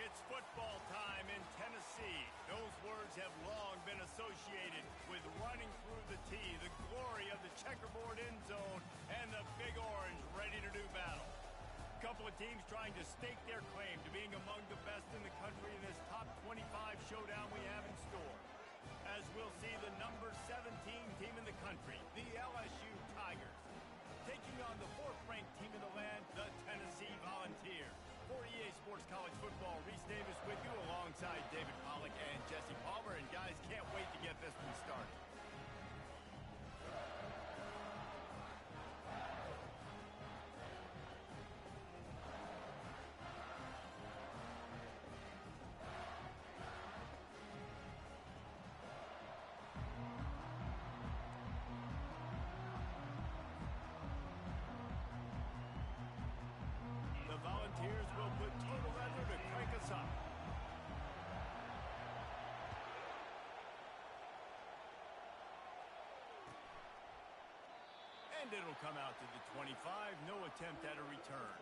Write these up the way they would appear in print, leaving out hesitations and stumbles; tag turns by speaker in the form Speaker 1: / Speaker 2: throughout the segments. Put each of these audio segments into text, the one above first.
Speaker 1: It's football time in Tennessee. Those words have long been associated with running through the tee, the glory of the checkerboard end zone, and the Big Orange ready to do battle. A couple of teams trying to stake their claim to being among the best in the country in this top 25 showdown we have in store. As we'll see the number 17 team in the country, the LSU Tigers, taking on the fourth-ranked team in the land, the Tennessee Volunteers. For EA Sports College Football, Reese Davis with you alongside David Pollack and Jesse Palmer. And guys, can't wait to get this one started. The Volunteers will put total weather to crank us up. And it'll come out to the 25. No attempt at a return.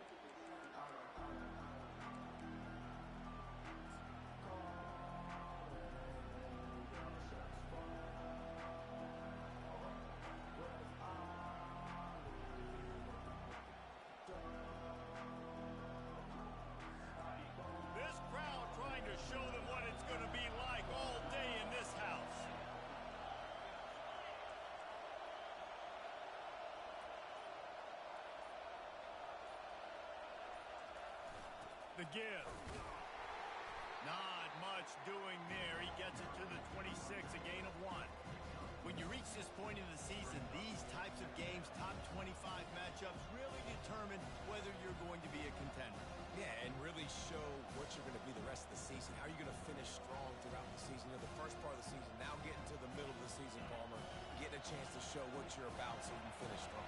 Speaker 1: Crowd trying to show them what it's going to be like all day in this house. The give. Not much doing there. He gets it to the 26, a gain of 1. When you reach this point in the season, these types of games, top 25 matchups, really determine whether you're going to be a contender.
Speaker 2: Yeah, and really show what you're going to be the rest of the season. How are you going to finish strong throughout the season? You know, the first part of the season, now getting to the middle of the season, Palmer, getting a chance to show what you're about so you can finish strong.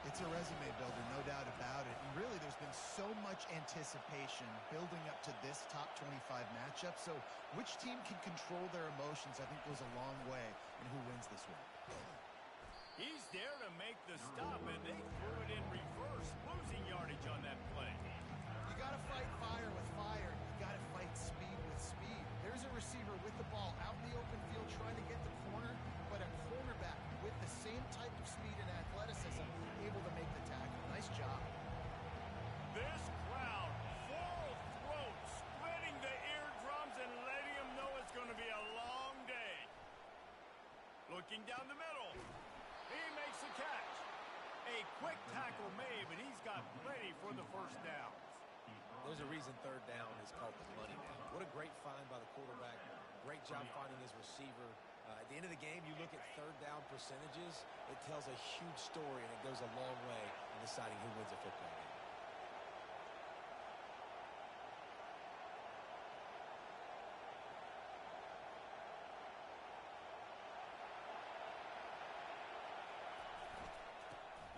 Speaker 3: It's a resume builder, no doubt about it. And really, there's been so much anticipation building up to this top 25 matchup. So which team can control their emotions, I think, goes a long way in who wins this one.
Speaker 1: He's there to make the stop, and they threw it in reverse, losing yardage on that play.
Speaker 3: You got to fight fire with fire. You got to fight speed with speed. There's a receiver with the ball out in the open field trying to get the corner, but a cornerback with the same type of speed and athleticism able to make the tackle. Nice job.
Speaker 1: This crowd, full throat, splitting the eardrums and letting them know it's going to be a long day. Looking down the middle. He makes the catch. A quick tackle made, but he's got plenty for the first down.
Speaker 2: There's a reason third down is called the money down. What a great find by the quarterback. Great job finding his receiver. At the end of the game, you look at third down percentages. It tells a huge story, and it goes a long way in deciding who wins a football game.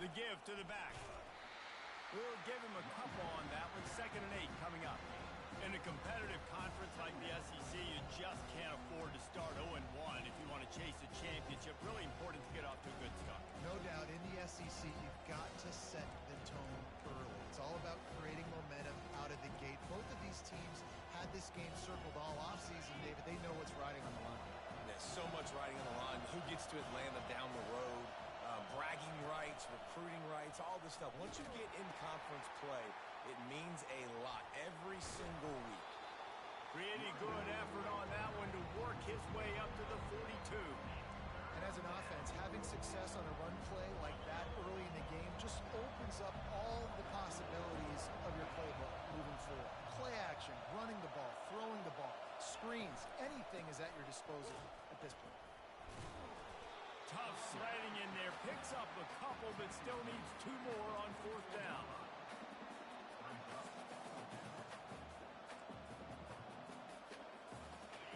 Speaker 1: The give to the back. We'll give him a couple on that one. 2nd and 8 coming up. In a competitive conference like the SEC, you just can't afford to start 0-1 if you want to chase a championship. Really important to get off to a good start.
Speaker 3: No doubt, in the SEC, you've got to set the tone early. It's all about creating momentum out of the gate. Both of these teams had this game circled all offseason, David. They know what's riding on the line.
Speaker 2: There's so much riding on the line. Who gets to Atlanta down the road? Bragging rights, recruiting rights, all this stuff. Once you get in conference play, it means a lot every single week.
Speaker 1: Pretty good effort on that one to work his way up to the 42.
Speaker 3: And as an offense, having success on a run play like that early in the game just opens up all the possibilities of your playbook moving forward. Play action, running the ball, throwing the ball, screens, anything is at your disposal at this point.
Speaker 1: Tough sledding in there, picks up a couple, but still needs 2 more on 4th down.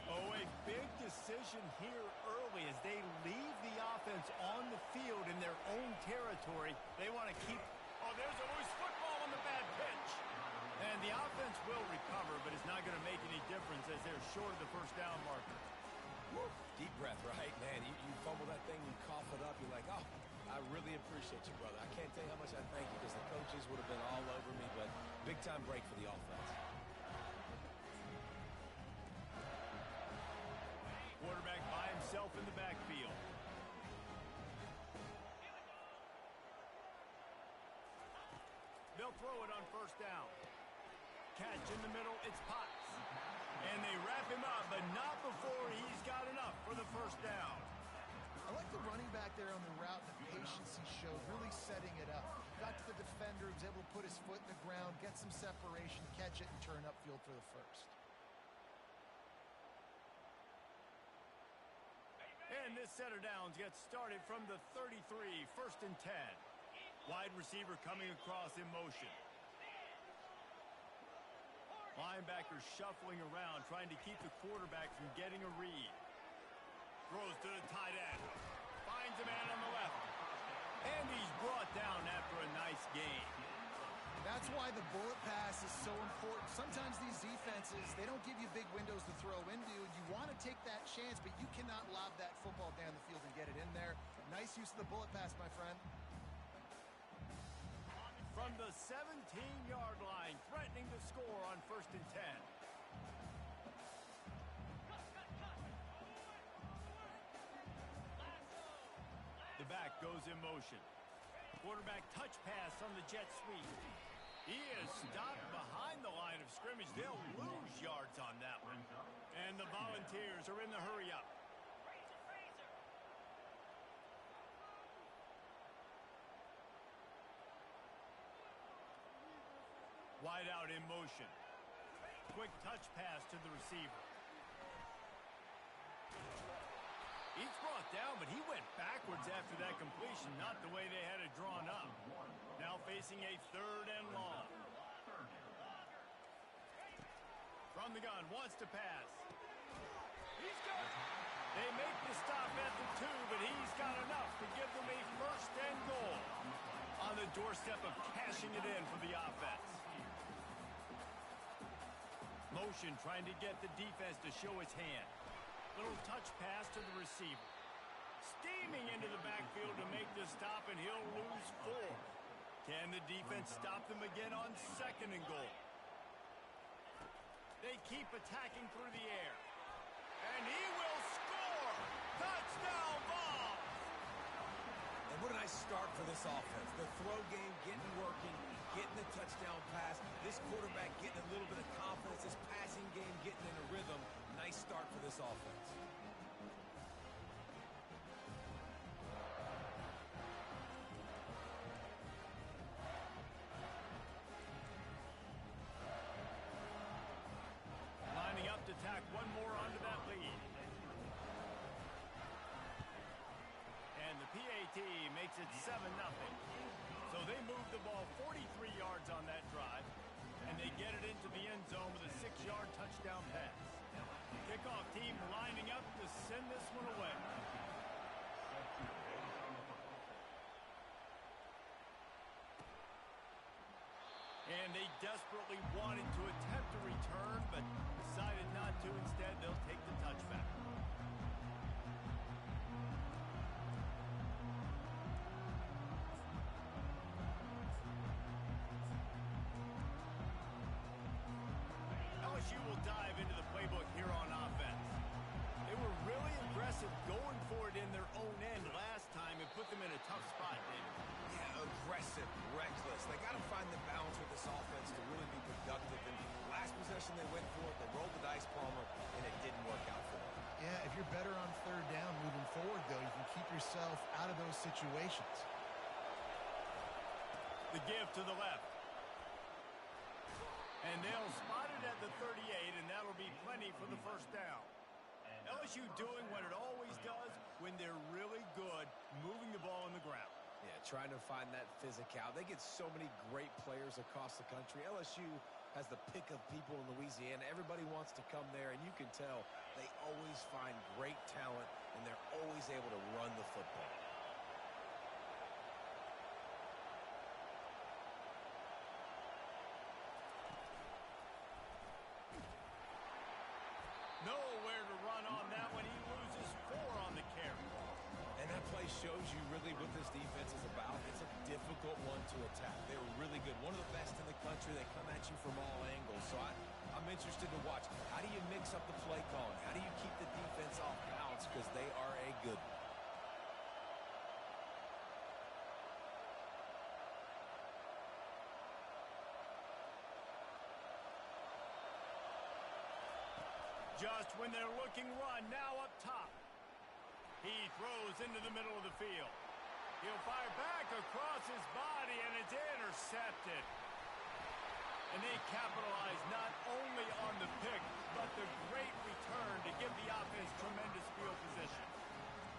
Speaker 1: Oh, a big decision here early as they leave the offense on the field in their own territory. They want to keep... Oh, there's a loose football on the bad pitch. And the offense will recover, but it's not going to make any difference as they're short of the 1st down marker.
Speaker 2: Woo. Deep breath, right? Man, you fumble that thing, you cough it up, you're like, oh, I really appreciate you, brother. I can't tell you how much I thank you because the coaches would have been all over me, but big-time break for the offense.
Speaker 1: himself in the backfield. They'll throw it on first down. Catch in the middle, it's Potts. And they wrap him up, but not before he's got enough for the first down.
Speaker 3: I like the running back there on the route, the patience he showed, really setting it up. Got to the defender, was able to put his foot in the ground, get some separation, catch it, and turn upfield for the first.
Speaker 1: And this set of downs gets started from the 33, 1st and 10. Wide receiver coming across in motion. Linebacker shuffling around, trying to keep the quarterback from getting a read. Throws to the tight end. Finds a man on the left. And he's brought down after a nice gain.
Speaker 3: That's why the bullet pass is so important. Sometimes these defenses, they don't give you big windows to throw into. You want to take that chance, but you cannot lob that football down the field and get it in there. Nice use of the bullet pass, my friend.
Speaker 1: From the 17-yard line, threatening to score on 1st and 10. The back goes in motion. Quarterback touch pass on the jet sweep. He is stopped behind the line of scrimmage. They'll lose yards on that one. And the Volunteers are in the hurry-up. Wide out in motion. Quick touch pass to the receiver. He's brought down, but he went backwards after that completion, not the way they had it drawn up. Now facing a 3rd and long. From the gun, wants to pass. He's got it. They make the stop at the 2, but he's got enough to give them a 1st and goal. On the doorstep of cashing it in for the offense. Motion trying to get the defense to show its hand. Little touch pass to the receiver. Steaming into the backfield to make the stop, and he'll lose 4. Can the defense stop them again on 2nd and goal? They keep attacking through the air. And he will score! Touchdown ball!
Speaker 2: And what a nice start for this offense. The throw game getting working, getting the touchdown pass. This quarterback getting a little bit of confidence. This passing game getting in a rhythm. Nice start for this offense.
Speaker 1: Lining up to tack one more onto that lead. And the PAT makes it 7-0. So they move the ball 43 yards on that drive, and they get it into the end zone with a 6-yard touchdown pass. Kickoff team lining up to send this one away. And they desperately wanted to attempt a return, but decided not to. Instead, they'll take the touchback. LSU will dive into the playbook here on offense. They were really aggressive going for it in their own end last time and put them in a tough spot, David.
Speaker 2: Yeah, aggressive, reckless. They got to find the balance with this offense to really be productive. And last possession they went for it, they rolled the dice, Palmer, and it didn't work out for them.
Speaker 3: Yeah, if you're better on 3rd down moving forward, though, you can keep yourself out of those situations.
Speaker 1: The give to the left. And they'll spot it at the 38, and that'll be plenty for the 1st down. LSU doing what it always does when they're really good, moving the ball on the ground.
Speaker 2: Yeah, trying to find that physical. They get so many great players across the country. LSU has the pick of people in Louisiana. Everybody wants to come there, and you can tell they always find great talent, and they're always able to run the football.
Speaker 1: Nowhere to run on that one. He loses 4 on the carry.
Speaker 2: And that play shows you really what this defense is about. It's a difficult one to attack. They're really good. One of the best in the country. They come at you from all angles. So I'm interested to watch. How do you mix up the play calling? How do you keep the defense off balance? counts because they are a good one.
Speaker 1: Just when they're looking run, now up top. He throws into the middle of the field. He'll fire back across his body, and it's intercepted. And they capitalize not only on the pick, but the great return to give the offense tremendous field position.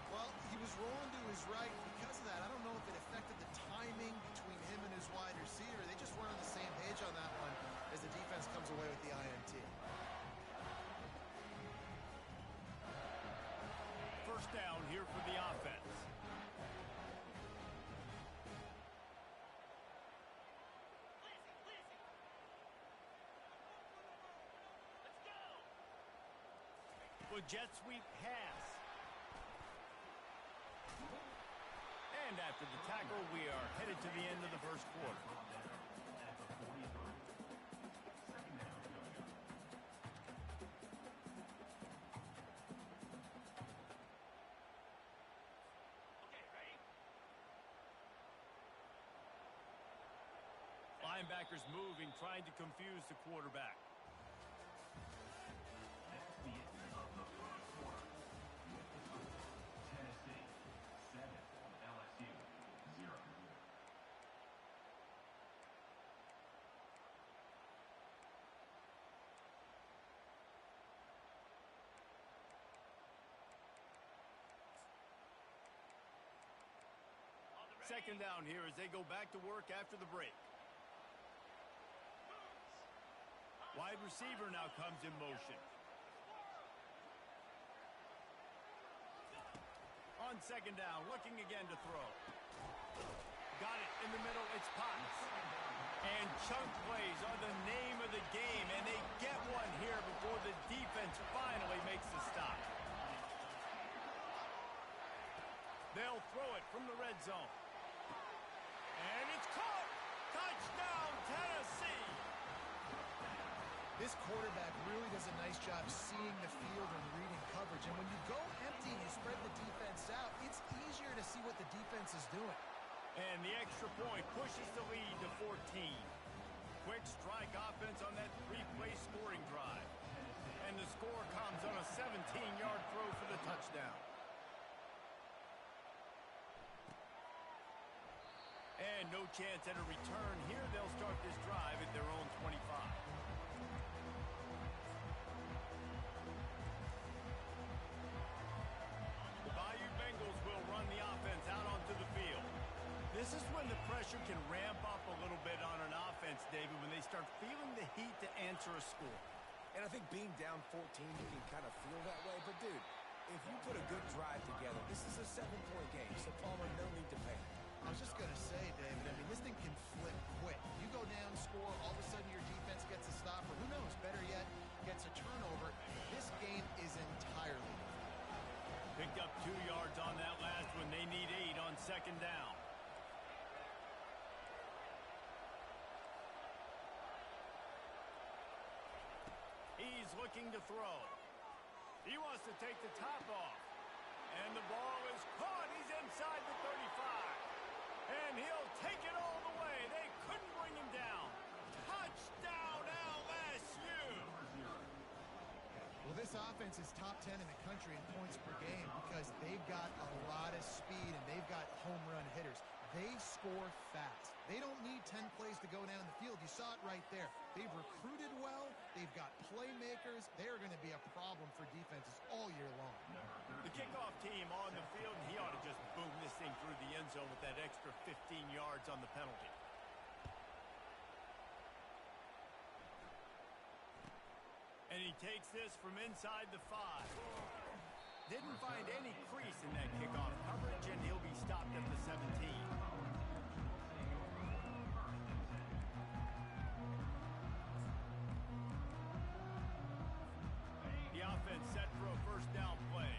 Speaker 3: Well, he was rolling to his right because of that. I don't know if it affected the timing between him and his wide receiver. They just weren't on the same page on that one as the defense comes away with the INT.
Speaker 1: First down here for the offense. With jet sweep pass. And after the tackle, we are headed to the end of the first quarter. Linebackers moving, trying to confuse the quarterback. Second down here as they go back to work after the break. Wide receiver now comes in motion. On second down, looking again to throw. Got it in the middle, it's Potts. And chunk plays are the name of the game, and they get one here before the defense finally makes the stop. They'll throw it from the red zone. And it's caught! Touchdown, Tennessee!
Speaker 3: This quarterback really does a nice job seeing the field and reading coverage. And when you go empty and you spread the defense out, it's easier to see what the defense is doing.
Speaker 1: And the extra point pushes the lead to 14. Quick strike offense on that three-play scoring drive. And the score comes on a 17-yard throw for the touchdown. And no chance at a return here. They'll start this drive at their own 25. The Bayou Bengals will run the offense out onto the field. This is when the pressure can ramp up a little bit on an offense, David, when they start feeling the heat to answer a score.
Speaker 2: And I think being down 14, you can kind of feel that way. But, dude, if you put a good drive together, this is a 7-point game, so Palmer, no need to panic.
Speaker 3: I was just going to say, David, I mean, this thing can flip quick. You go down, score, all of a sudden your defense gets a stop, or who knows, better yet, gets a turnover. This game is entirely different.
Speaker 1: Picked up 2 yards on that last one. They need 8 on second down. He's looking to throw. He wants to take the top off. And the ball is caught. He's inside the 35. And he'll take it all the way. They couldn't bring him down. Touchdown, LSU!
Speaker 3: Well, this offense is top 10 in the country in points per game because they've got a lot of speed and they've got home run hitters. They score fast. They don't need 10 plays to go down the field. You saw it right there. They've recruited well. They've got playmakers. They're going to be a problem for defenses all year long.
Speaker 1: The kickoff team on the field, and he ought to just boom this thing through the end zone with that extra 15 yards on the penalty. And he takes this from inside the 5. Didn't find any crease in that kickoff coverage, and he'll be stopped at the 17. The offense set for a first down play.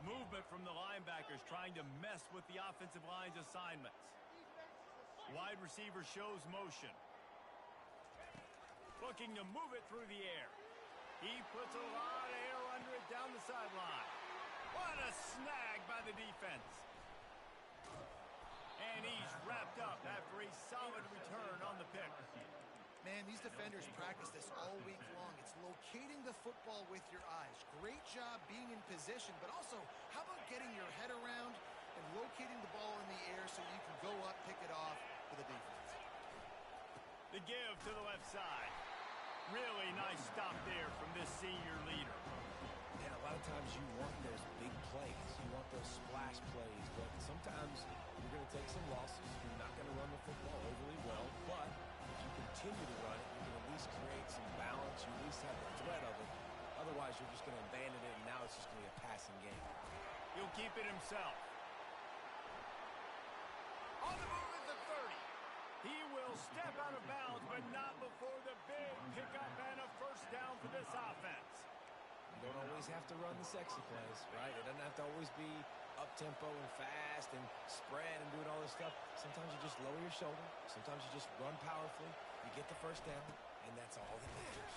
Speaker 1: Movement from the linebackers trying to mess with the offensive line's assignments. Wide receiver shows motion. Looking to move it through the air. He puts a lot of air under it down the sideline. What a snag by the defense. And he's wrapped up after a solid return on the pick.
Speaker 3: Man, these defenders practice this all week long. It's locating the football with your eyes. Great job being in position, but also, how about getting your head around and locating the ball in the air so you can go up, pick it off for the defense.
Speaker 1: The give to the left side. Really nice stop there from this senior leader.
Speaker 2: Yeah, a lot of times you want those big plays. You want those splash plays, but sometimes you're going to take some losses. You're not going to run the football overly well, but if you continue to run it, you can at least create some balance. You at least have the threat of it. Otherwise, you're just going to abandon it, and now it's just going to be a passing game.
Speaker 1: He'll keep it himself. On the move at the 30. He will step out of bounds, but not before the big pickup and a first down for this offense.
Speaker 2: You don't always have to run the sexy plays, right? It doesn't have to always be up-tempo and fast and spread and doing all this stuff. Sometimes you just lower your shoulder. Sometimes you just run powerfully. You get the first down, and that's all that matters.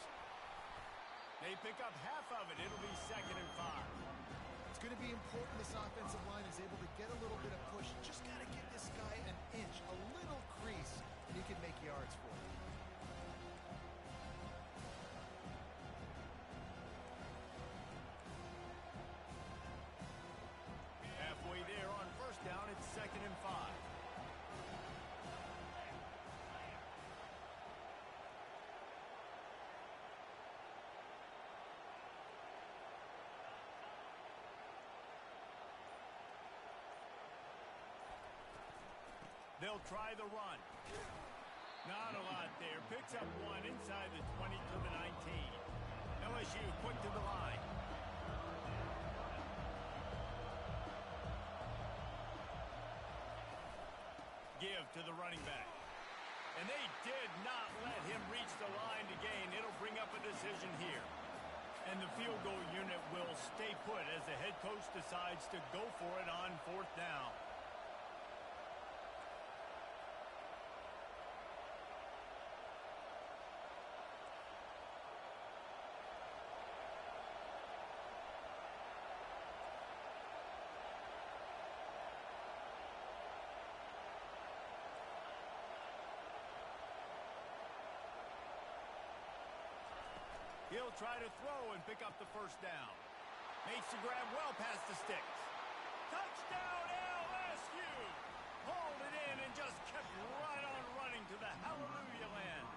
Speaker 1: They pick up half of it. It'll be 2nd and 5.
Speaker 3: It's going to be important this offensive line is able to get a little bit of push. Just got to give this guy an inch, a little crease, and he can make yards for it.
Speaker 1: Halfway there on first down, it's 2nd and 5. They'll try the run. Not a lot there. Picks up one inside the 20 to the 19. LSU quick to the line. Give to the running back. And they did not let him reach the line to gain. It'll bring up a decision here. And the field goal unit will stay put as the head coach decides to go for it on 4th down. He'll try to throw and pick up the first down. Makes the grab well past the sticks. Touchdown LSU! Hauled it in and just kept right on running to the hallelujah land.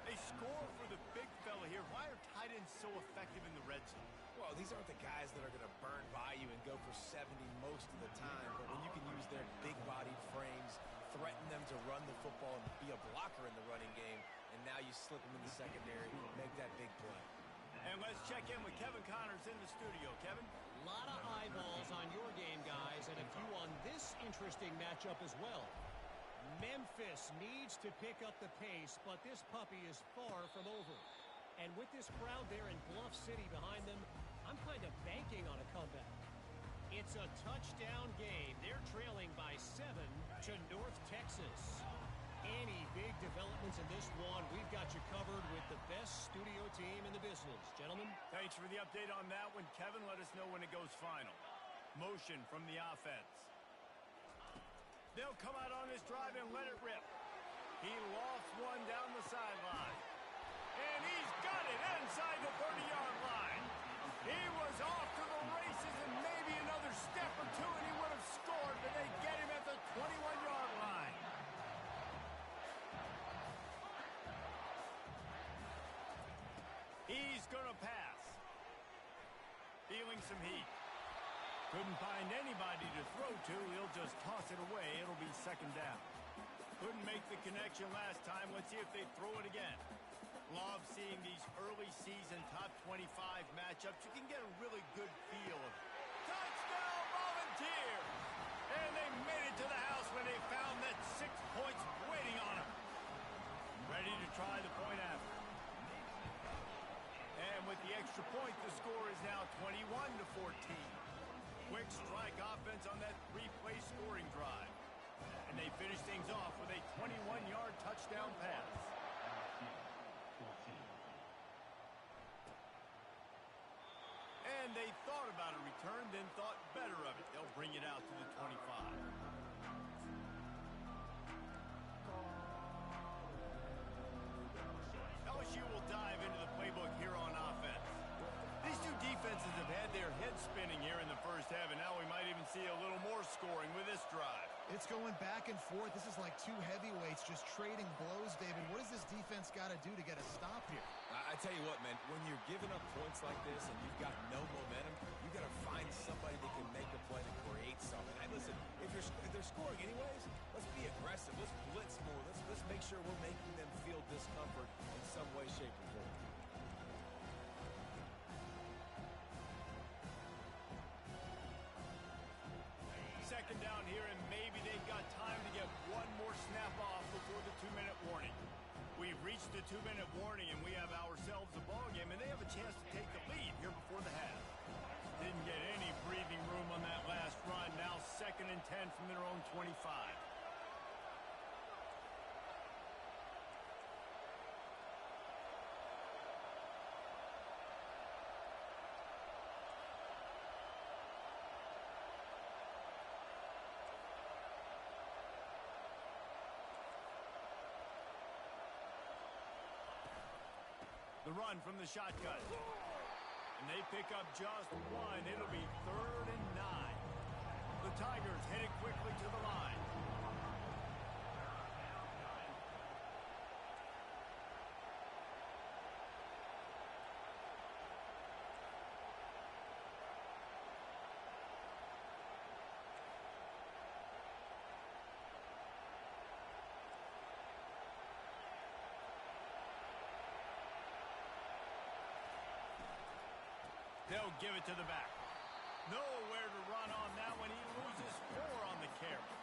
Speaker 1: They score for the big fella here. Why are tight ends so effective in the red zone?
Speaker 2: Well, these aren't the guys that are going to burn by you and go for 70 most of the time, but when you can use their big-bodied frames, threaten them to run the football and be a blocker in the running game, and now you slip them in the secondary, make that big play.
Speaker 1: And let's check in with Kevin Connors in the studio. Kevin?
Speaker 4: A lot of eyeballs on your game, guys, and a few on this interesting matchup as well. Memphis needs to pick up the pace, but this puppy is far from over. And with this crowd there in Bluff City behind them, I'm kind of banking on a comeback. It's a touchdown game. They're trailing by 7 to North Texas. Any big developments in this one, we've got you covered with the best studio team in the business. Gentlemen?
Speaker 1: Thanks for the update on that one. Kevin, let us know when it goes final. Motion from the offense. They'll come out on this drive and let it rip. He lofts one down the sideline. And he's got it inside the 30-yard line. He was off to the races and maybe another step or two and he would have scored, but they get him at the 21-yard line. He's going to pass. Feeling some heat. Couldn't find anybody to throw to. He'll just toss it away. It'll be 2nd down. Couldn't make the connection last time. Let's see if they throw it again. Love seeing these early season top 25 matchups. You can get a really good feel of it. Touchdown Volunteer! And they made it to the house when they found that 6 points waiting on them. Ready to try the point after. And with the extra point, the score is now 21-14. Quick strike offense on that 3-play scoring drive. And they finish things off with a 21-yard touchdown pass. And they thought about a return, then thought better of it. They'll bring it out to the 25. LSU will dive into the playbook here on offense. These two defenses have had their heads spinning here in the first half, and now we might even see a little more scoring with this drive.
Speaker 3: It's going back and forth. This is like two heavyweights just trading blows, David. What does this defense got to do to get a stop here?
Speaker 2: I tell you what, man, when you're giving up points like this and you've got no momentum, you got to find somebody that can make a play to create something. Hey, listen, if they're scoring anyways, let's be aggressive. Let's blitz more. Let's make sure we're making them feel discomfort in some way, shape, or form.
Speaker 1: Second down here, and maybe they've got time to get one more snap off before the 2-minute warning. We've reached the 2-minute warning, and we have ourselves a ball game, and they have a chance to take the lead here before the half. Didn't get any breathing room on that last run. Now 2nd and 10 from their own 25. The run from the shotgun. And they pick up just one. It'll be 3rd and 9. The Tigers headed quickly to the line. They'll give it to the back. Nowhere to run on that one. He loses 4 on the carry.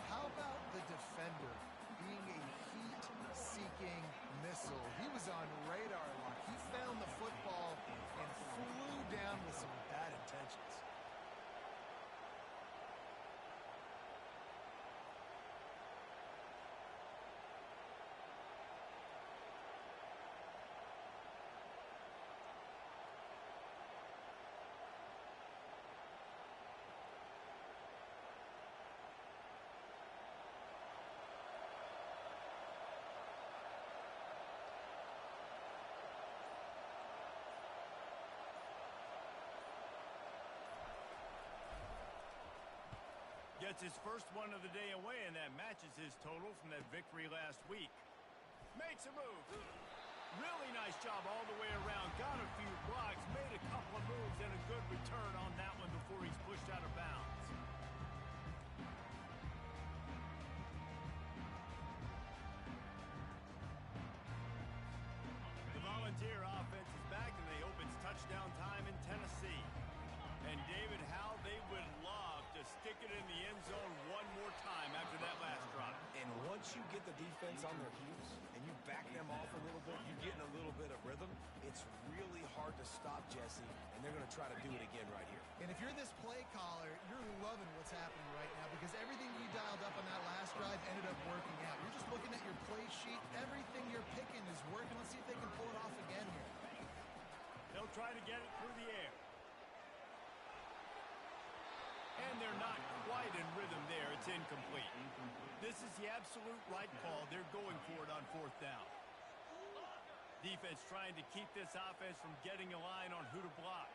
Speaker 3: How about the defender being a heat-seeking missile? He was on radar lock. He found the football and flew down with some bad intentions.
Speaker 1: Gets his first one of the day away, and that matches his total from that victory last week. Makes a move. Really nice job all the way around. Got a few blocks, made a couple of moves, and a good return on that one before he's pushed out of bounds. The Volunteer offense is back, and they hope it's touchdown time in Tennessee. And David, how they would love to stick it in the end zone one more time after that last drive.
Speaker 2: And once you get the defense on their heels and you back them off a little bit, you're getting a little bit of rhythm, it's really hard to stop, Jesse, and they're going to try to do it again right here.
Speaker 3: And if you're this play caller, you're loving what's happening right now because everything you dialed up on that last drive ended up working out. You're just looking at your play sheet. Everything you're picking is working. Let's see if they can pull it off again here.
Speaker 1: They'll try to get it through the air. And they're not quite in rhythm there. It's incomplete. This is the absolute right call. They're going for it on 4th down. Defense trying to keep this offense from getting a line on who to block.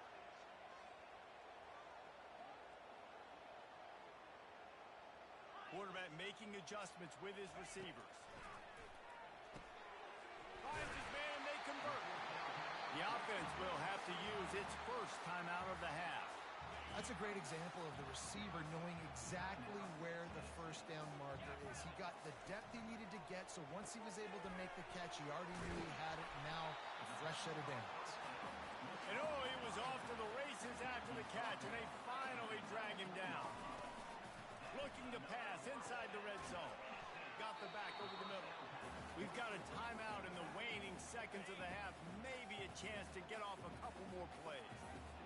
Speaker 1: Quarterback making adjustments with his receivers. Finds his man, they convert. The offense will have to use its first timeout of the half.
Speaker 3: That's a great example of the receiver knowing exactly where the first down marker is. He got the depth he needed to get, so once he was able to make the catch, he already knew he had it. Now, a fresh set of downs.
Speaker 1: And he was off to the races after the catch, and they finally drag him down. Looking to pass inside the red zone. Got the back over the middle. We've got a timeout in the waning seconds of the half. Maybe a chance to get off a couple more plays.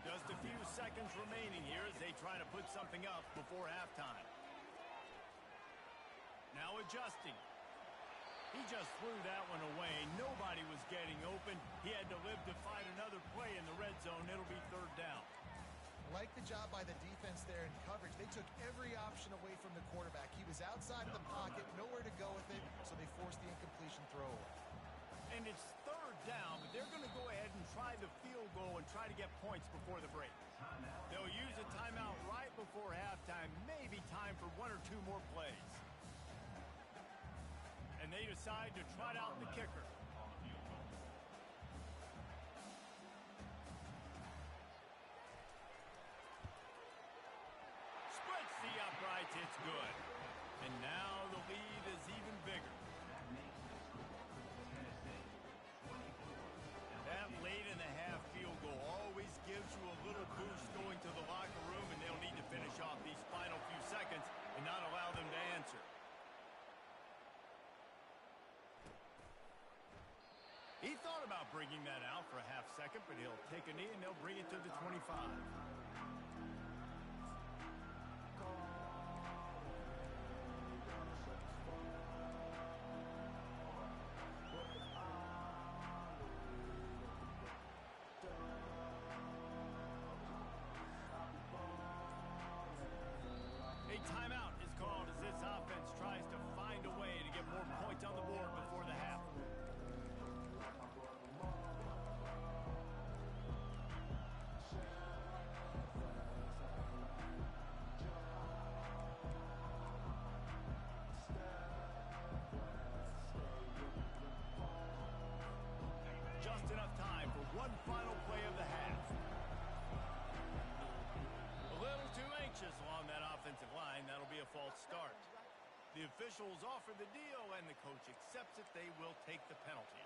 Speaker 1: Just a few seconds remaining here as they try to put something up before halftime. Now adjusting. He just threw that one away. Nobody was getting open. He had to live to fight another play in the red zone. It'll be third down.
Speaker 3: Like the job by the defense there in coverage. They took every option away from the quarterback. He was outside of the pocket, nowhere to go with it, so they forced the incompletion throw away.
Speaker 1: And it's third down, but they're going to go ahead and try the field goal and try to get points before the break. They'll use a timeout right before halftime, maybe time for one or two more plays. And they decide to trot out the kicker. Splits the uprights, it's good. And now the lead is even bigger. That late in the half field goal always gives you a little boost going to the locker room, and they'll need to finish off these final few seconds and not allow them to answer. He thought about bringing that out for a half second, but he'll take a knee and they'll bring it to the 25. A timeout is called as this offense tries to find a way to get more points on the board before the half. Just enough time for one final play of the half. A little too anxious along that offensive line. That'll be a false start. The officials offer the deal, and the coach accepts it. They will take the penalty.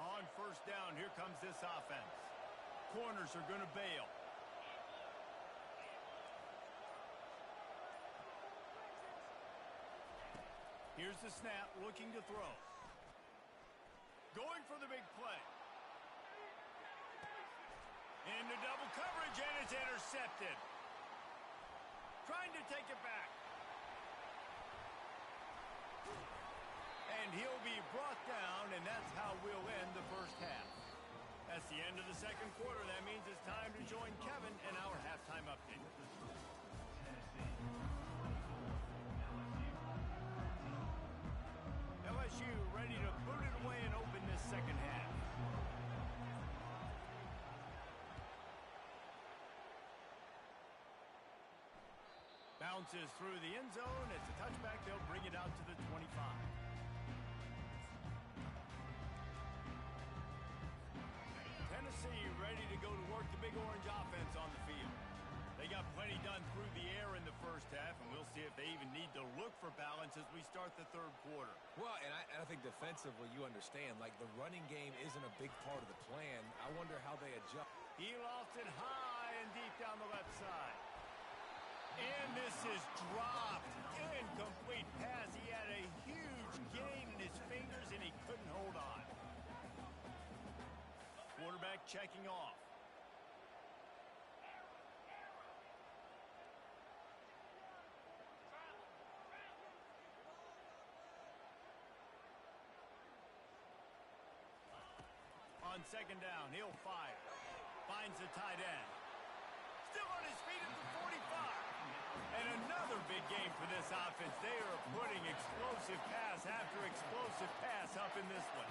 Speaker 1: On first down, here comes this offense. Corners are going to bail. Here's the snap, looking to throw. Going for the big play. Into double coverage, and it's intercepted. Trying to take it back. And he'll be brought down, and that's how we'll end the first half. That's the end of the second quarter. That means it's time to join Kevin in our halftime update. LSU ready to boot it away and open this second half. Bounces through the end zone. It's a touchback. They'll bring it out to the 25. Tennessee ready to go to work the Big Orange offense on the field. They got plenty done through the air in the first half, and we'll see if they even need to look for balance as we start the third quarter.
Speaker 2: Well, and I think defensively, you understand, like the running game isn't a big part of the plan. I wonder how they adjust.
Speaker 1: He lofts it high and deep down the left side. And this is dropped. Incomplete pass. He had a huge gain in his fingers, and he couldn't hold on. Quarterback checking off. On second down, he'll fire. Finds the tight end. Still on his feet at the 45. And another big game for this offense. They are putting explosive pass after explosive pass up in this one.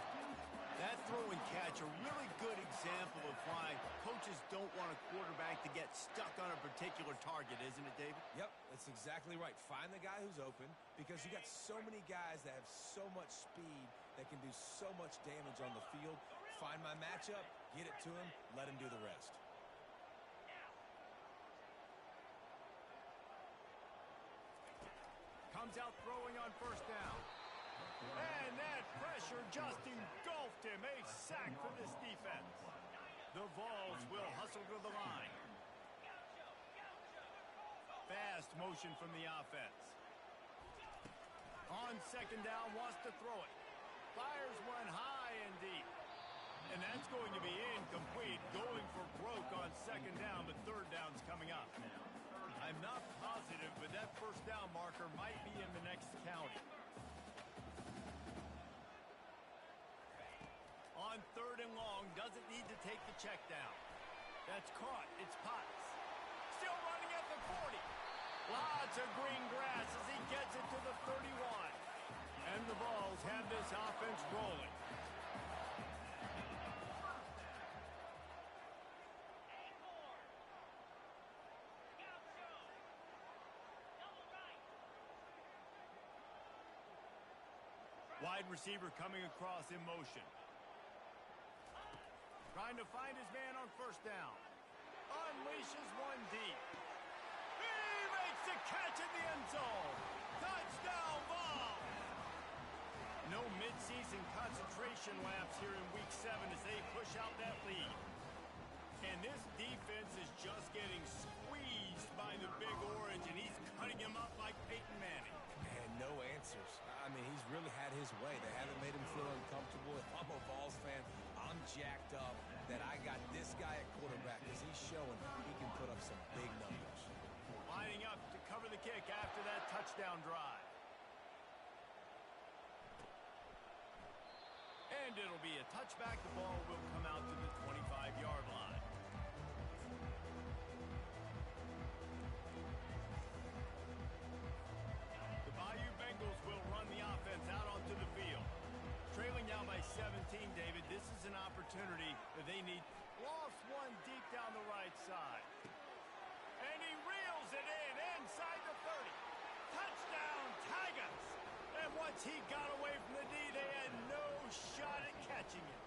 Speaker 1: That throw and catch, a really good example of why coaches don't want a quarterback to get stuck on a particular target, isn't it, David?
Speaker 2: Yep, that's exactly right. Find the guy who's open because you got so many guys that have so much speed that can do so much damage on the field. Find my matchup, get it to him, let him do the rest.
Speaker 1: Comes out throwing on first down. And that pressure just engulfed him. A sack for this defense. The Vols will hustle to the line. Fast motion from the offense. On second down, wants to throw it. Fires one high and deep. And that's going to be incomplete. Going for broke on second down, but third down's coming up. I'm not positive, but that first down marker might be in the next county. On 3rd and long, doesn't need to take the check down. That's caught. It's Potts. Still running at the 40. Lots of green grass as he gets it to the 31. And the Vols have this offense rolling. Wide receiver coming across in motion. Trying to find his man on 1st down. Unleashes one deep. He makes the catch in the end zone. Touchdown, Vols! No midseason concentration laps here in Week 7 as they push out that lead. And this defense is just getting squeezed by the Big Orange, and he's cutting him up like Peyton Manning.
Speaker 2: And no answers. I mean, he's really had his way. They haven't made him feel uncomfortable. If I'm a Vols fan, I'm jacked up that I got this guy at quarterback because he's showing he can put up some big numbers.
Speaker 1: Lining up to cover the kick after that touchdown drive. And it'll be a touchback. The ball will come out to the 25-yard line. The Bayou Bengals will run the offense out onto the field. Trailing now by 17, David. This is an opportunity that they need. Lost one deep down the right side. And he reels it in inside the 30. Touchdown, Tigers! And once he got away from the D, they had no shot at catching him.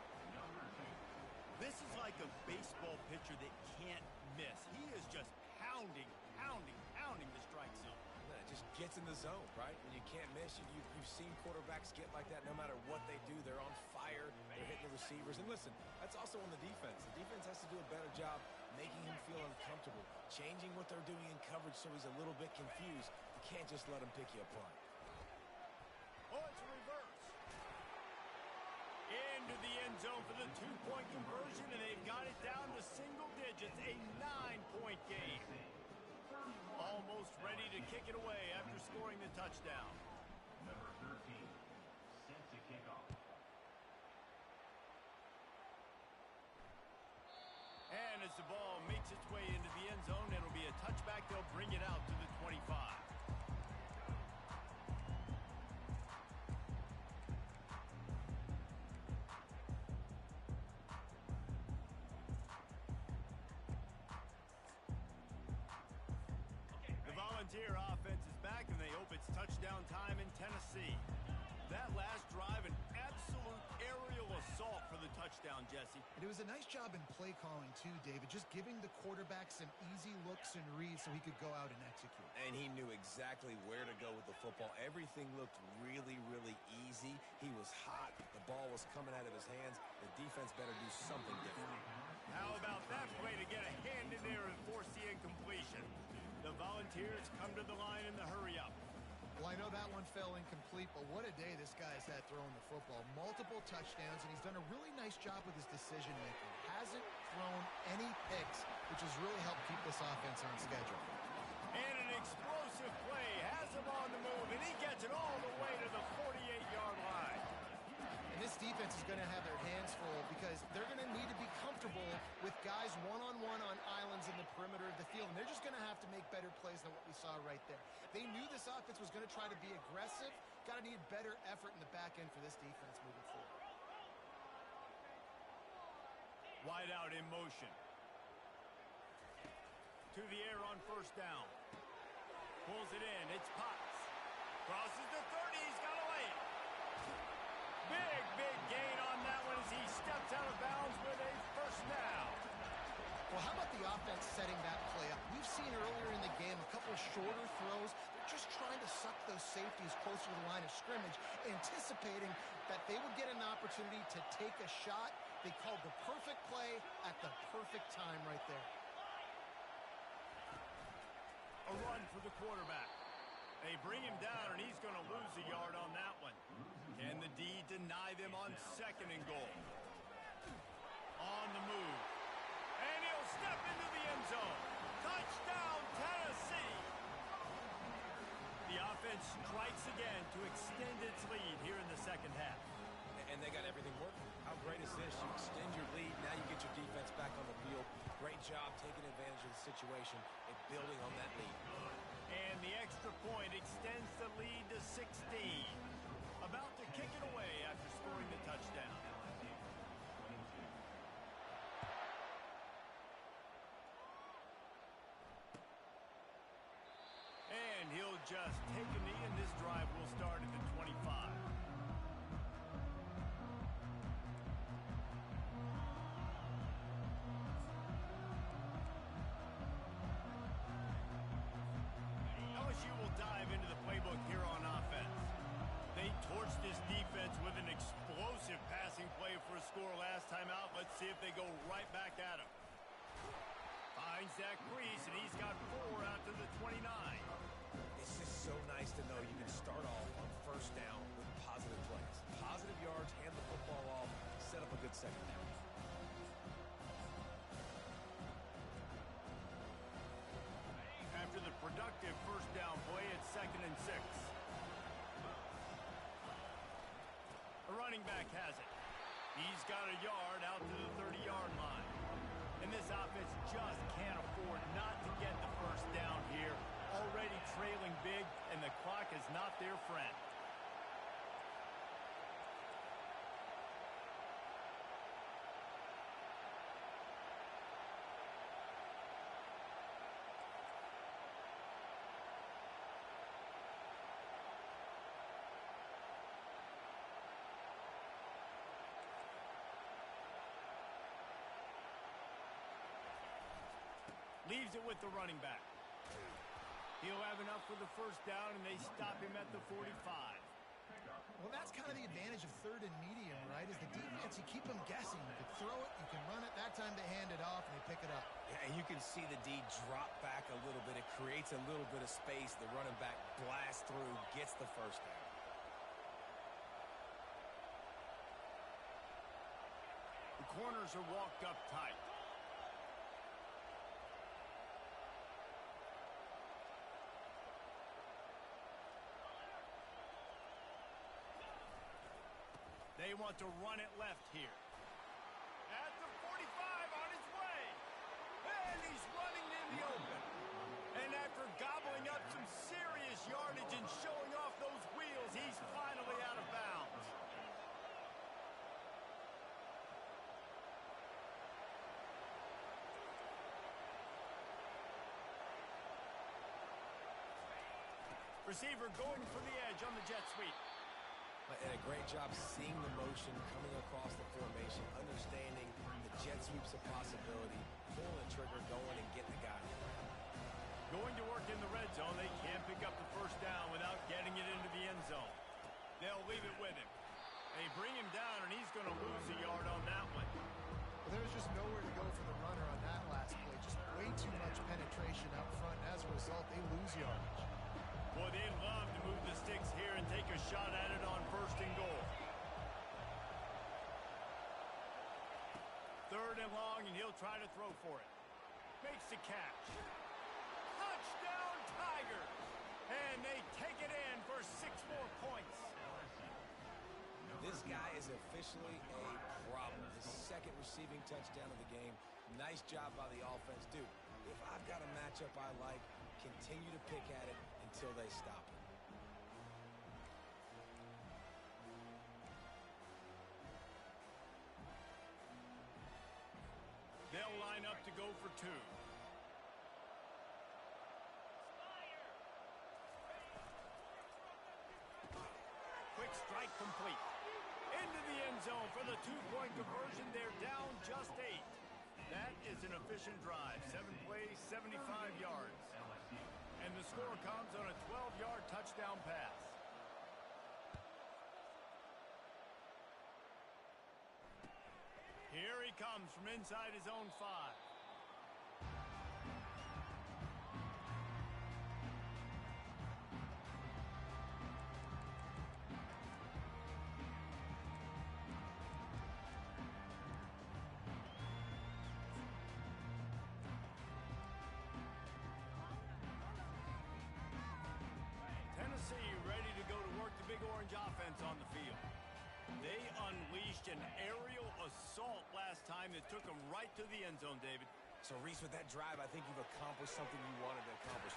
Speaker 1: This is like a baseball pitcher that can't miss. He is just pounding the strike zone.
Speaker 2: Yeah, it just gets in the zone, right? When you can't miss, you've seen quarterbacks get like that no matter what they do. They're on fire. They're hitting the receivers. And listen, that's also on the defense. The defense has to do a better job making him feel uncomfortable, changing what they're doing in coverage so he's a little bit confused. You can't just let him pick you apart.
Speaker 1: Oh, it's a reverse. Into the end zone for the 2-point conversion, and they've got it down to single digits, a 9-point game. Almost ready to kick it away after scoring the touchdown.
Speaker 5: Number 13, set to kick off.
Speaker 1: And as the ball makes its way into the end zone, it'll be a touchback. They'll bring it out to the 25. Volunteer offense is back, and they hope it's touchdown time in Tennessee. That last drive, an absolute aerial assault for the touchdown, Jesse.
Speaker 3: And it was a nice job in play calling, too, David, just giving the quarterback some easy looks and reads so he could go out and execute.
Speaker 2: And he knew exactly where to go with the football. Everything looked really, really easy. He was hot. The ball was coming out of his hands. The defense better do something different.
Speaker 1: How about that play to get a hand in there and force the incompletion? The Volunteers come to the line in the hurry-up.
Speaker 3: Well, I know that one fell incomplete, but what a day this guy's had throwing the football. Multiple touchdowns, and he's done a really nice job with his decision-making. Hasn't thrown any picks, which has really helped keep this offense on schedule.
Speaker 1: And an explosive play has him on the move, and he gets it all the way to the 48-yard line.
Speaker 3: And this defense is going to have their hands full because they're going to need to be comfortable with guys one-on-one on islands in the perimeter of the field. And they're just going to have to make better plays than what we saw right there. They knew this offense was going to try to be aggressive. Got to need better effort in the back end for this defense moving forward.
Speaker 1: Wide out in motion. To the air on 1st down. Pulls it in. It's Potts. Crosses the 30. He's got away. Big gain on that one as he steps out of bounds with a 1st down.
Speaker 3: Well, how about the offense setting that play up? We've seen earlier in the game a couple of shorter throws. They're just trying to suck those safeties closer to the line of scrimmage, anticipating that they would get an opportunity to take a shot. They called the perfect play at the perfect time right there.
Speaker 1: A run for the quarterback. They bring him down, and he's going to lose a yard on that one. Can the D deny them on 2nd and goal? On the move. And he'll step into the end zone. Touchdown, Tennessee. offense strikes again to extend its lead here in the second half.
Speaker 2: And they got everything working. How great is this? You extend your lead, now you get your defense back on the field. Great job taking advantage of the situation and building on that lead.
Speaker 1: And the extra point extends the lead to 16. About to kick it away after scoring the touchdown. And he'll just take a knee, and this drive will start at the 25. LSU will dive into the playbook here on offense. They torched this defense with an explosive passing play for a score last time out. Let's see if they go right back at him. Finds that crease, and he's got 4 out to the 29.
Speaker 2: It's just so nice to know you can start off on first down with positive plays. Positive yards, hand the football off, set up a good second half.
Speaker 1: After the productive first down play, it's 2nd and 6. A running back has it. He's got a yard out to the 30-yard line. And this offense just can't afford not to get the first down here. Already trailing big, and the clock is not their friend. Leaves it with the running back. He'll have enough for the first down, and they stop him at the 45.
Speaker 3: Well, that's kind of the advantage of 3rd and medium, right? Is the defense, you keep them guessing. You can throw it, you can run it. That time they hand it off, and they pick it up.
Speaker 2: Yeah, and you can see the D drop back a little bit. It creates a little bit of space. The running back blasts through, gets the first down.
Speaker 1: The corners are walked up tight. They want to run it left here. At the 45, on his way. And he's running in the open. And after gobbling up some serious yardage and showing off those wheels, he's finally out of bounds. Receiver going for the edge on the jet sweep.
Speaker 2: And a great job seeing the motion coming across the formation, understanding the jet sweep's a possibility, pulling the trigger, going and getting the guy.
Speaker 1: Going to work in the red zone. They can't pick up the first down without getting it into the end zone. They'll leave it with him. They bring him down, and he's going to lose a yard on that one.
Speaker 3: Well, there's just nowhere to go for the runner on that last play. Just way too much penetration up front. And as a result, they lose yardage.
Speaker 1: Boy, they'd love to move the sticks here and take a shot at it on 1st and goal. 3rd and long, and he'll try to throw for it. Makes the catch. Touchdown, Tigers! And they take it in for 6 more points.
Speaker 2: This guy is officially a problem. His 2nd receiving touchdown of the game. Nice job by the offense. Dude, if I've got a matchup I like, continue to pick at it until they stop it.
Speaker 1: They'll line up to go for 2. Quick strike complete. Into the end zone for the 2-point conversion. They're down just 8. That is an efficient drive. 7 plays, 75 yards. And the score comes on a 12-yard touchdown pass. Here he comes from inside his own 5. Tennessee unleashed an aerial assault last time that took him right to the end zone, David.
Speaker 2: So, Reese, with that drive, I think you've accomplished something you wanted to accomplish.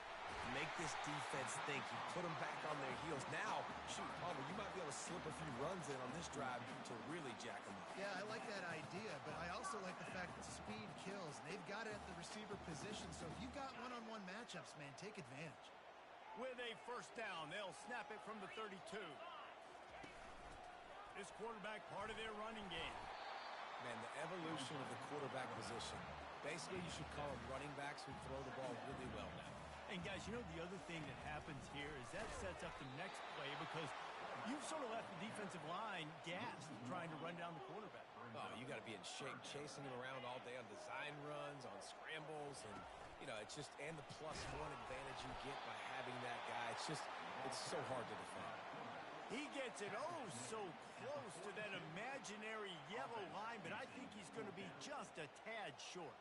Speaker 2: Make this defense think. You put them back on their heels. Now, shoot, Palmer, you might be able to slip a few runs in on this drive to really jack them up.
Speaker 3: Yeah, I like that idea, but I also like the fact that speed kills. They've got it at the receiver position, so if you've got one-on-one matchups, man, take advantage.
Speaker 1: With a first down, they'll snap it from the 32. This quarterback part of their running game.
Speaker 2: Man, the evolution of the quarterback position. Basically, you should call them running backs who throw the ball really well now.
Speaker 1: And, guys, you know the other thing that happens here is that sets up the next play because you've sort of left the defensive line gassed trying to run down the quarterback.
Speaker 2: Oh, you got to be in shape chasing him around all day on design runs, on scrambles, and, you know, it's just, and the +1 advantage you get by having that guy. It's so hard to defend.
Speaker 1: He gets it so close to that imaginary yellow line, but I think he's going to be just a tad short.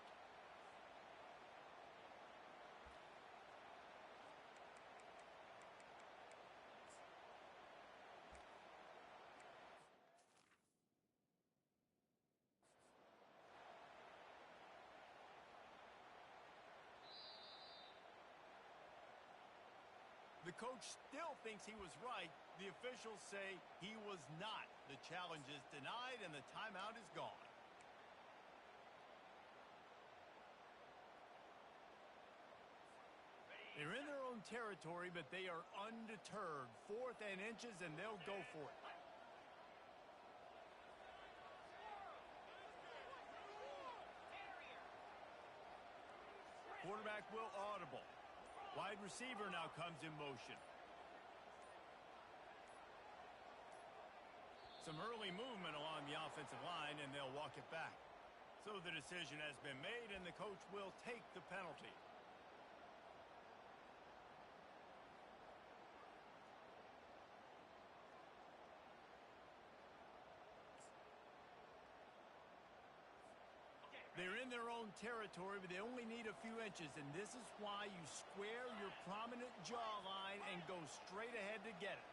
Speaker 1: The coach still thinks he was right. The officials say he was not. The challenge is denied and the timeout is gone. They're in their own territory, but they are undeterred. 4th and inches, and they'll go for it. Quarterback will audible. Wide receiver now comes in motion. Some early movement along the offensive line, and they'll walk it back. So the decision has been made, and the coach will take the penalty. They're in their own territory, but they only need a few inches, and this is why you square your prominent jawline and go straight ahead to get it.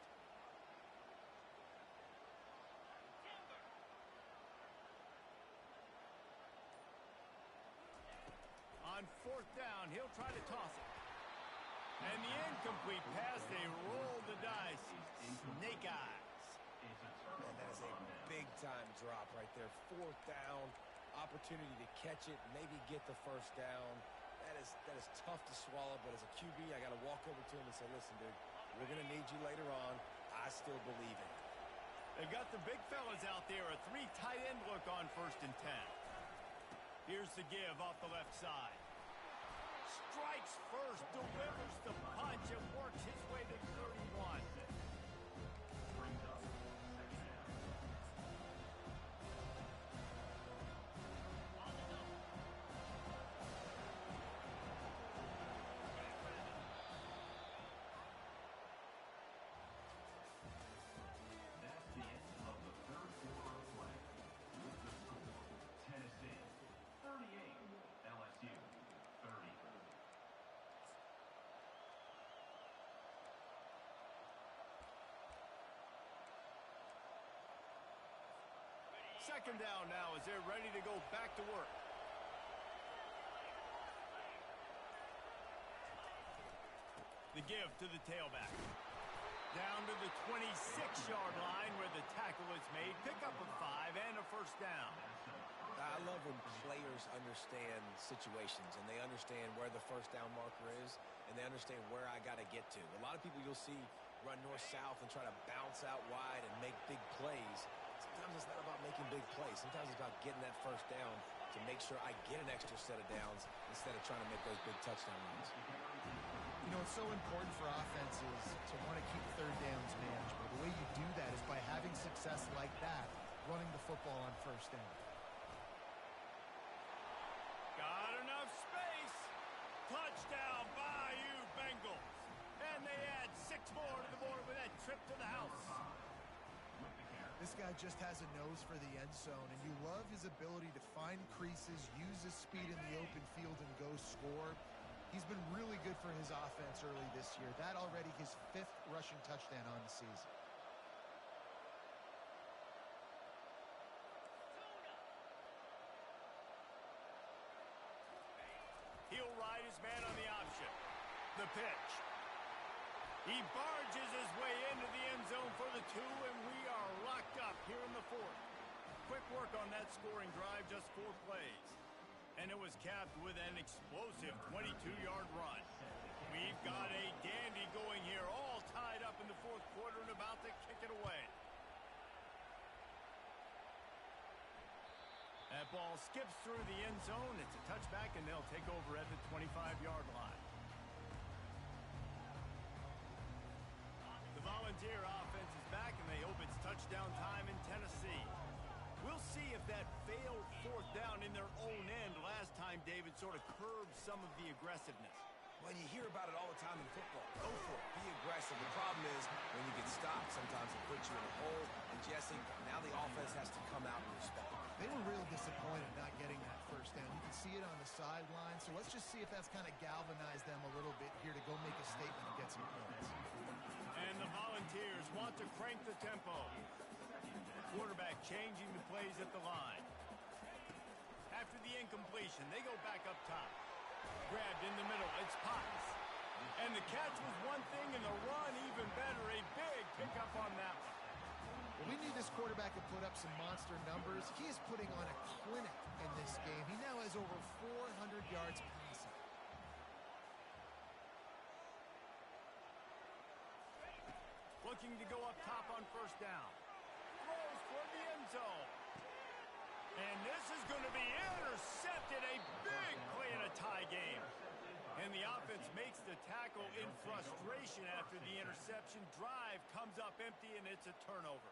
Speaker 1: On 4th down, he'll try to toss it. And the incomplete pass, they roll the dice. Snake eyes.
Speaker 2: Man, that is a big-time drop right there. 4th down. Opportunity to catch it, maybe get the first down. That is tough to swallow, but as a QB, I got to walk over to him and say, listen, dude, we're going to need you later on. I still believe in it.
Speaker 1: They've got the big fellas out there, a 3 tight end look on 1st and 10. Here's the give off the left side. Strikes first, delivers the punch, and works his way to 31. Second down now as they're ready to go back to work. The give to the tailback. Down to the 26-yard line where the tackle is made. Pick up a 5 and a first down.
Speaker 2: I love when players understand situations and they understand where the first down marker is and they understand where I got to get to. A lot of people you'll see run north-south and try to bounce out wide and make big plays. Sometimes it's not about making big plays. Sometimes it's about getting that first down to make sure I get an extra set of downs instead of trying to make those big touchdown runs.
Speaker 3: You know, it's so important for offenses to want to keep 3rd downs manageable. The way you do that is by having success like that, running the football on 1st down.
Speaker 1: Got enough space. Touchdown, Bayou Bengals. And they add 6 more to the board with that trip to the house.
Speaker 3: This guy just has a nose for the end zone, and you love his ability to find creases, use his speed in the open field, and go score. He's been really good for his offense early this year. That already his 5th rushing touchdown on the season.
Speaker 1: his man on the option. The pitch. He barges his way into the end zone for the 2, and we are locked up here in the 4th. Quick work on that scoring drive, just 4 plays. And it was capped with an explosive 22-yard run. We've got a dandy going here, all tied up in the 4th quarter and about to kick it away. That ball skips through the end zone. It's a touchback, and they'll take over at the 25-yard line. The Volunteer offense is back, and they hope it's touchdown time in Tennessee. We'll see if that failed 4th down in their own end last time, David, sort of curbed some of the aggressiveness.
Speaker 2: Well, you hear about it all the time in football. Go for it. Be aggressive. The problem is when you get stopped, sometimes it puts you in a hole. And, Jesse, now the offense has to come out and respond.
Speaker 3: They were real disappointed not getting that 1st down. You can see it on the sideline. So let's just see if that's kind of galvanized them a little bit here to go make a statement and get some points.
Speaker 1: And the Volunteers want to crank the tempo. Quarterback changing the plays at the line. After the incompletion, they go back up top. Grabbed in the middle, it's Potts. And the catch was one thing, and the run even better. A big pickup on that one.
Speaker 3: Well, we need this quarterback to put up some monster numbers. He is putting on a clinic in this game. He now has over 400 yards passing.
Speaker 1: Looking to go up top on 1st down. Throws for the end zone. And this is going to be intercepted. A big play in a tie game. And the offense makes the tackle in frustration after the interception. Drive comes up empty, and it's a turnover.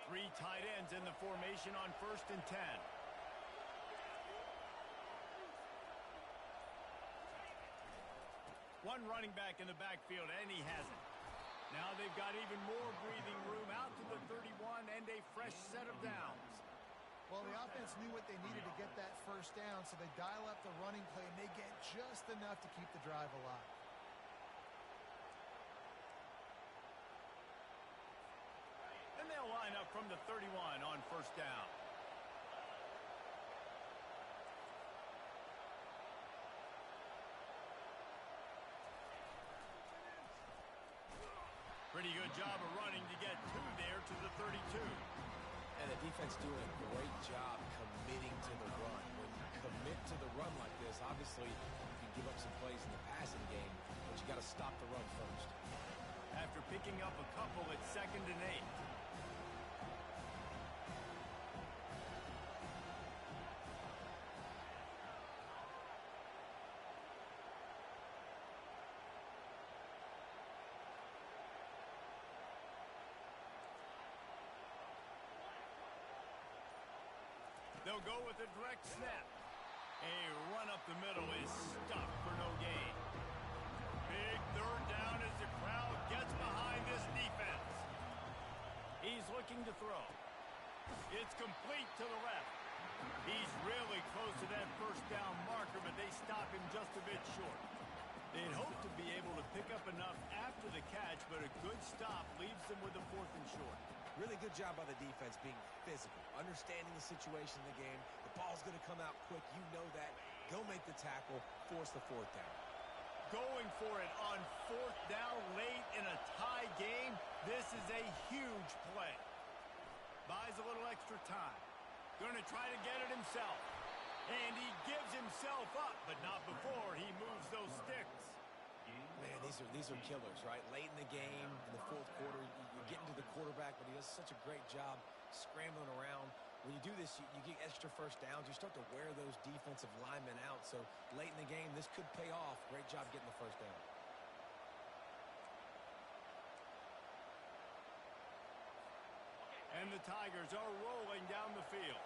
Speaker 1: Three tight ends in the formation on 1st and 10. One running back in the backfield, and he has it. Now they've got even more breathing room out to the 31 and a fresh set of downs.
Speaker 3: Well, the offense knew what they needed to get that 1st down, so they dial up the running play, and they get just enough to keep the drive alive.
Speaker 1: And they'll line up from the 31 on 1st down. Pretty good job of running to get 2 there to the 32.
Speaker 2: And the defense doing a great job committing to the run. When you commit to the run like this, obviously you can give up some plays in the passing game, but you got to stop the run first.
Speaker 1: After picking up a couple, it's 2nd and 8. They'll go with a direct snap. A run up the middle is stuffed for no gain. Big 3rd down as the crowd gets behind this defense. He's looking to throw. It's complete to the left. He's really close to that 1st down marker, but they stop him just a bit short. They'd hope to be able to pick up enough after the catch, but a good stop leaves them with a 4th and short.
Speaker 2: Really good job by the defense being physical, understanding the situation in the game. The ball's going to come out quick. You know that. Go make the tackle, force the 4th down.
Speaker 1: Going for it on 4th down late in a tie game. This is a huge play. Buys a little extra time. Going to try to get it himself. And he gives himself up, but not before he moves those sticks.
Speaker 2: Man, these are killers, right? Late in the game, in the 4th quarter, you're getting to the quarterback, but he does such a great job scrambling around. When you do this, you get extra 1st downs. You start to wear those defensive linemen out. So late in the game, this could pay off. Great job getting the 1st down.
Speaker 1: And the Tigers are rolling down the field.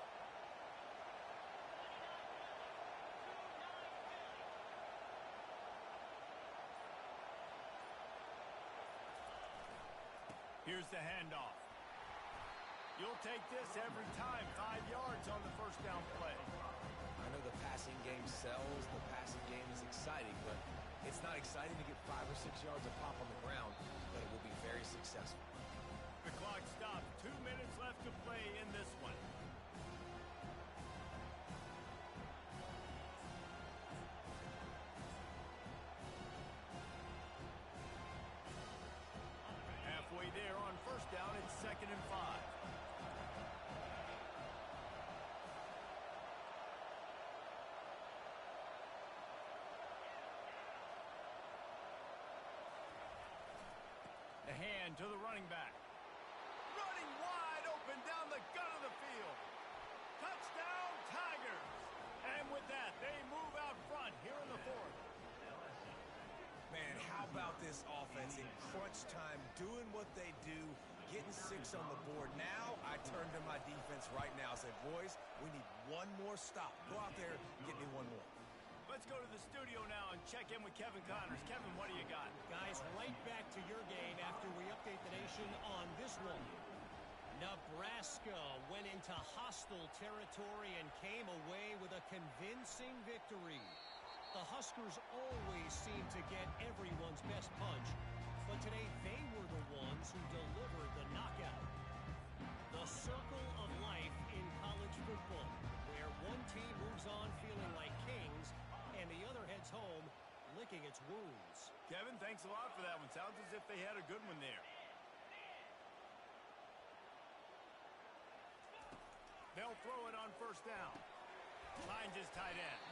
Speaker 1: Here's the handoff. You'll take this every time. 5 yards on the 1st down play.
Speaker 2: I know the passing game sells. The passing game is exciting, but it's not exciting to get 5 or 6 yards of pop on the ground, but it will be very successful.
Speaker 1: The clock stops. 2 minutes left to play in this one. Halfway there on first down, it's 2nd and 5. The hand to the running back. Running wide open down the gut of the field. Touchdown, Tigers. And with that, they move out front here in the 4th.
Speaker 2: Man, how about this offense in crunch time, doing what they do, getting 6 on the board. Now I turn to my defense right now and say, boys, we need one more stop. Go out there, get me one more.
Speaker 1: Let's go to the studio now and check in with Kevin Connors. Kevin, what do you got?
Speaker 4: Guys, right back to your game after we update the nation on this one. Nebraska went into hostile territory and came away with a convincing victory. The Huskers always seem to get everyone's best punch, but today they were the ones who delivered the knockout. The circle of life in college football, where one team moves on feeling like kings and the other heads home licking its wounds.
Speaker 1: Kevin, thanks a lot for that one. Sounds as if they had a good one there. They'll throw it on first down. Finds his tight end.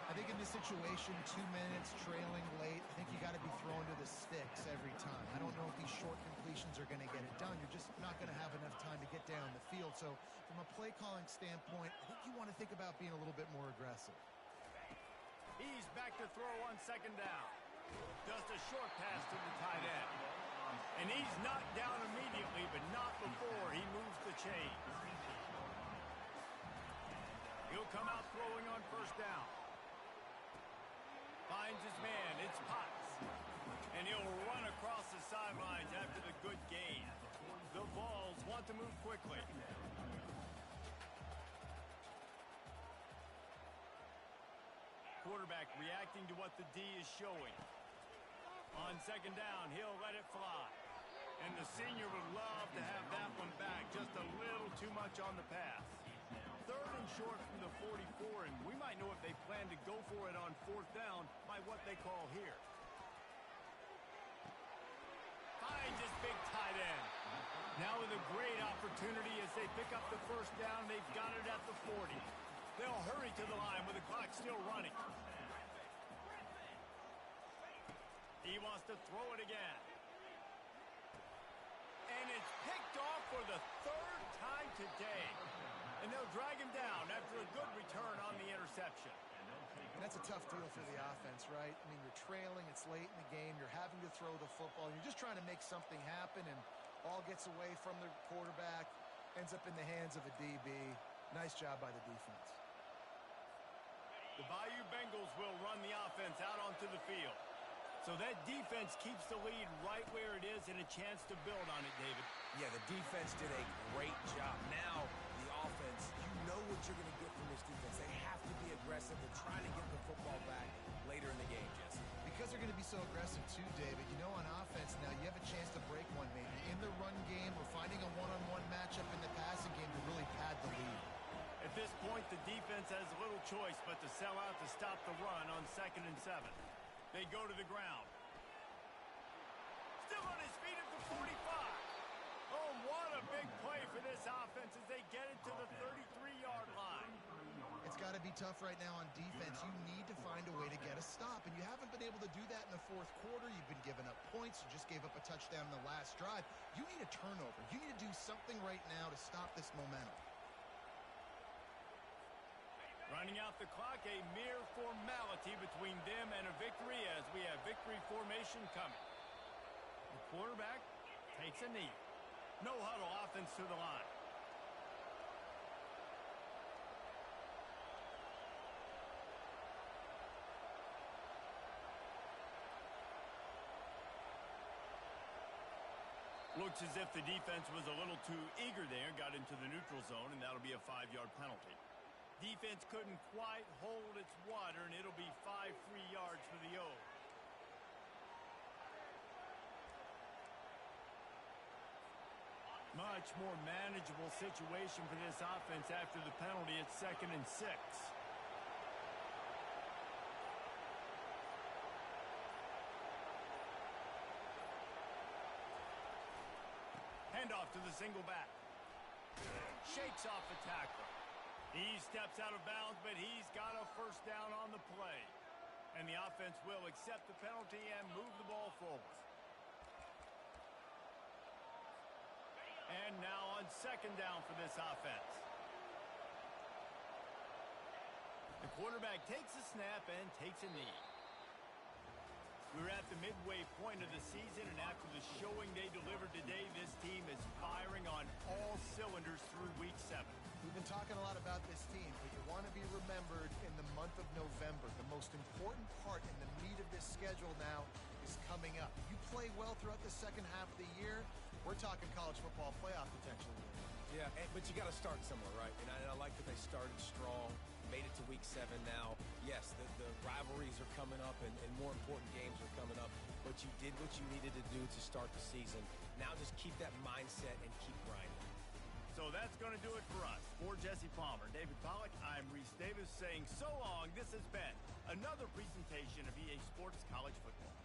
Speaker 3: I think in this situation, 2 minutes trailing late, I think you got to be thrown to the sticks every time. I don't know if these short completions are going to get it done. You're just not going to have enough time to get down the field. So from a play calling standpoint, I think you want to think about being a little bit more aggressive.
Speaker 1: He's back to throw on 2nd down. Just a short pass to the tight end. And he's knocked down immediately, but not before he moves the chains. He'll come out throwing on first down. Finds his man. It's Potts. And he'll run across the sidelines after the good gain. The Vols want to move quickly. Quarterback reacting to what the D is showing. On 2nd down, he'll let it fly. And the senior would love to have that one back. Just a little too much on the pass. 3rd and short from the 44, and we might know if they plan to go for it on 4th down by what they call here. Finds his big tight end. Now with a great opportunity as they pick up the first down, they've got it at the 40. They'll hurry to the line with the clock still running. He wants to throw it again. And it's picked off for the 3rd time today. And they'll drag him down after a good return on the interception.
Speaker 3: And that's a tough deal for the offense, right? I mean, you're trailing, it's late in the game, you're having to throw the football, you're just trying to make something happen, and ball gets away from the quarterback, ends up in the hands of a DB. Nice job by the defense.
Speaker 1: The Bayou Bengals will run the offense out onto the field. So that defense keeps the lead right where it is and a chance to build on it, David.
Speaker 2: Yeah, the defense did a great job. Now, the offense, you know what you're going to get from this defense. They have to be aggressive. They're trying to get the football back later in the game, Jesse.
Speaker 3: Because they're going to be so aggressive too, David, you know on offense now you have a chance to break one maybe in the run game or finding a one-on-one matchup in the passing game to really pad the lead.
Speaker 1: At this point, the defense has little choice but to sell out to stop the run on 2nd and 7. They go to the ground. Still on his feet at the 45. Oh, what a big play for this offense as they get it to the 33-yard line.
Speaker 3: It's got to be tough right now on defense. You need to find a way to get a stop, and you haven't been able to do that in the 4th quarter. You've been giving up points. You just gave up a touchdown in the last drive. You need a turnover. You need to do something right now to stop this momentum.
Speaker 1: Running out the clock, a mere formality between them and a victory as we have victory formation coming. The quarterback takes a knee. No huddle offense to the line. Looks as if the defense was a little too eager there, got into the neutral zone, and that'll be a 5-yard penalty. Defense couldn't quite hold its water, and it'll be 5 free yards for the O. Much more manageable situation for this offense after the penalty at 2nd and 6. Handoff to the single back. Shakes off the tackle. He steps out of bounds, but he's got a first down on the play. And the offense will accept the penalty and move the ball forward. And now on 2nd down for this offense. The quarterback takes a snap and takes a knee. We're at the midway point of the season, and after the showing they delivered today, this team is firing on all cylinders through Week 7.
Speaker 3: We've been talking a lot about this team, but you want to be remembered in the month of November. The most important part in the meat of this schedule now is coming up. You play well throughout the second half of the year, we're talking college football playoff potential.
Speaker 2: Yeah, but you got to start somewhere, right? And I like that they started strong, made it to Week 7 now. Yes, the rivalries are coming up, and more important games are coming up, but you did what you needed to do to start the season. Now just keep that mindset and keep grinding.
Speaker 1: So that's going to do it for us. For Jesse Palmer, David Pollack, I'm Reese Davis saying so long. This has been another presentation of EA Sports College Football.